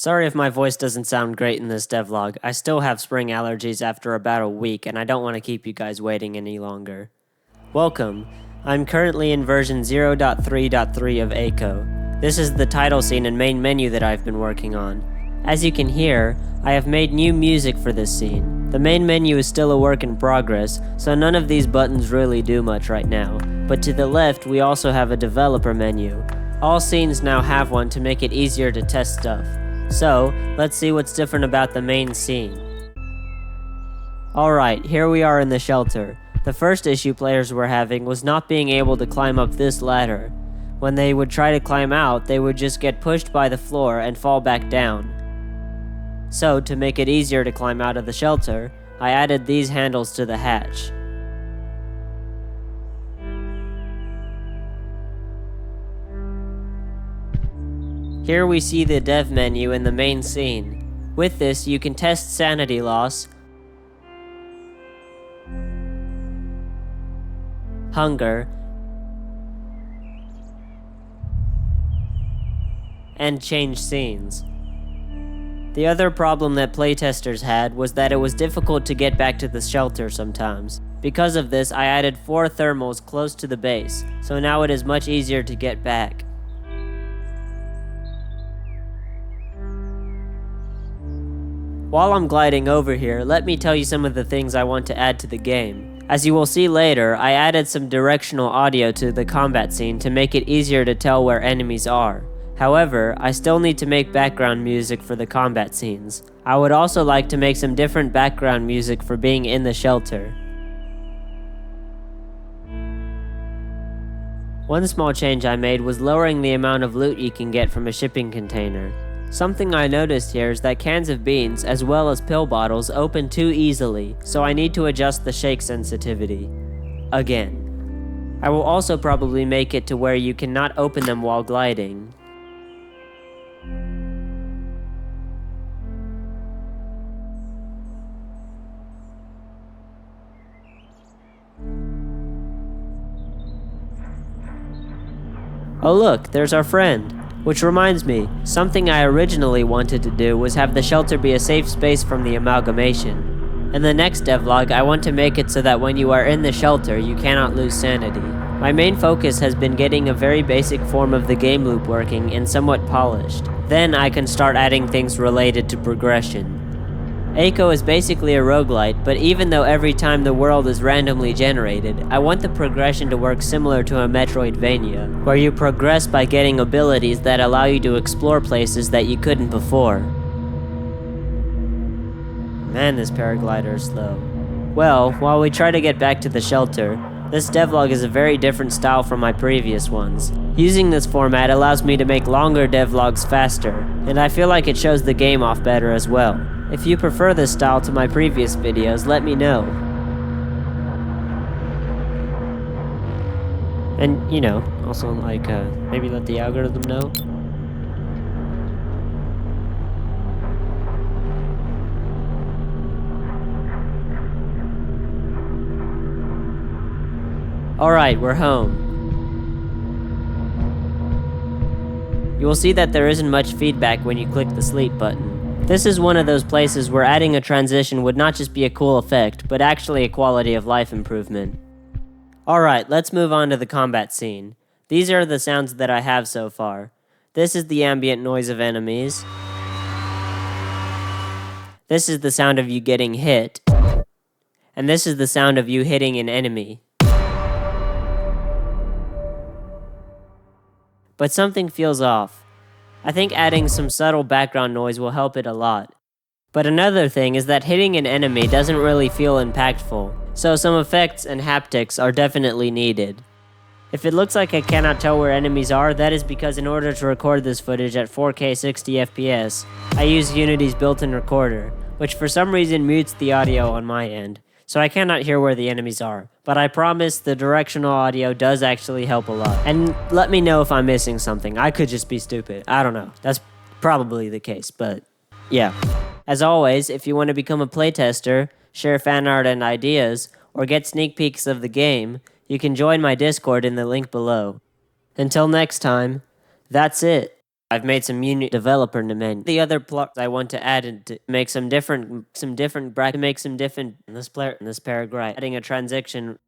Sorry if my voice doesn't sound great in this devlog. I still have spring allergies after about a week, and I don't want to keep you guys waiting any longer. Welcome. I'm currently in version 0.3.3 of AEKOH. This is the title scene and main menu that I've been working on. As you can hear, I have made new music for this scene. The main menu is still a work in progress, so none of these buttons really do much right now. But to the left, we also have a developer menu. All scenes now have one to make it easier to test stuff. So, let's see what's different about the main scene. Alright, here we are in the shelter. The first issue players were having was not being able to climb up this ladder. When they would try to climb out, they would just get pushed by the floor and fall back down. So, to make it easier to climb out of the shelter, I added these handles to the hatch. Here we see the dev menu in the main scene. With this, you can test sanity loss, hunger, and change scenes. The other problem that playtesters had was that it was difficult to get back to the shelter sometimes. Because of this, I added 4 thermals close to the base, so now it is much easier to get back. While I'm gliding over here, let me tell you some of the things I want to add to the game. As you will see later, I added some directional audio to the combat scene to make it easier to tell where enemies are. However, I still need to make background music for the combat scenes. I would also like to make some different background music for being in the shelter. One small change I made was lowering the amount of loot you can get from a shipping container. Something I noticed here is that cans of beans, as well as pill bottles, open too easily, so I need to adjust the shake sensitivity. Again. I will also probably make it to where you cannot open them while gliding. Oh look, there's our friend. Which reminds me, something I originally wanted to do was have the shelter be a safe space from the amalgamation. In the next devlog, I want to make it so that when you are in the shelter, you cannot lose sanity. My main focus has been getting a very basic form of the game loop working and somewhat polished. Then I can start adding things related to progression. AEKOH is basically a roguelite, but even though every time the world is randomly generated, I want the progression to work similar to a Metroidvania, where you progress by getting abilities that allow you to explore places that you couldn't before. Man, this paraglider is slow. Well, while we try to get back to the shelter, this devlog is a very different style from my previous ones. Using this format allows me to make longer devlogs faster, and I feel like it shows the game off better as well. If you prefer this style to my previous videos, let me know. And, you know, also maybe let the algorithm know. Alright, we're home. You will see that there isn't much feedback when you click the sleep button. This is one of those places where adding a transition would not just be a cool effect, but actually a quality of life improvement. Alright, let's move on to the combat scene. These are the sounds that I have so far. This is the ambient noise of enemies. This is the sound of you getting hit. And this is the sound of you hitting an enemy. But something feels off. I think adding some subtle background noise will help it a lot. But another thing is that hitting an enemy doesn't really feel impactful, so some effects and haptics are definitely needed. If it looks like I cannot tell where enemies are, that is because in order to record this footage at 4K 60 FPS, I use Unity's built-in recorder, which for some reason mutes the audio on my end, so I cannot hear where the enemies are. But I promise the directional audio does actually help a lot. And let me know if I'm missing something. I could just be stupid. I don't know. That's probably the case, but yeah. As always, if you want to become a playtester, share fan art and ideas, or get sneak peeks of the game, you can join my Discord in the link below. Until next time, that's it. I've made some unit developer menu. The other plugins I want to add and to make some different brackets, to make some different in this paragraph, adding a transition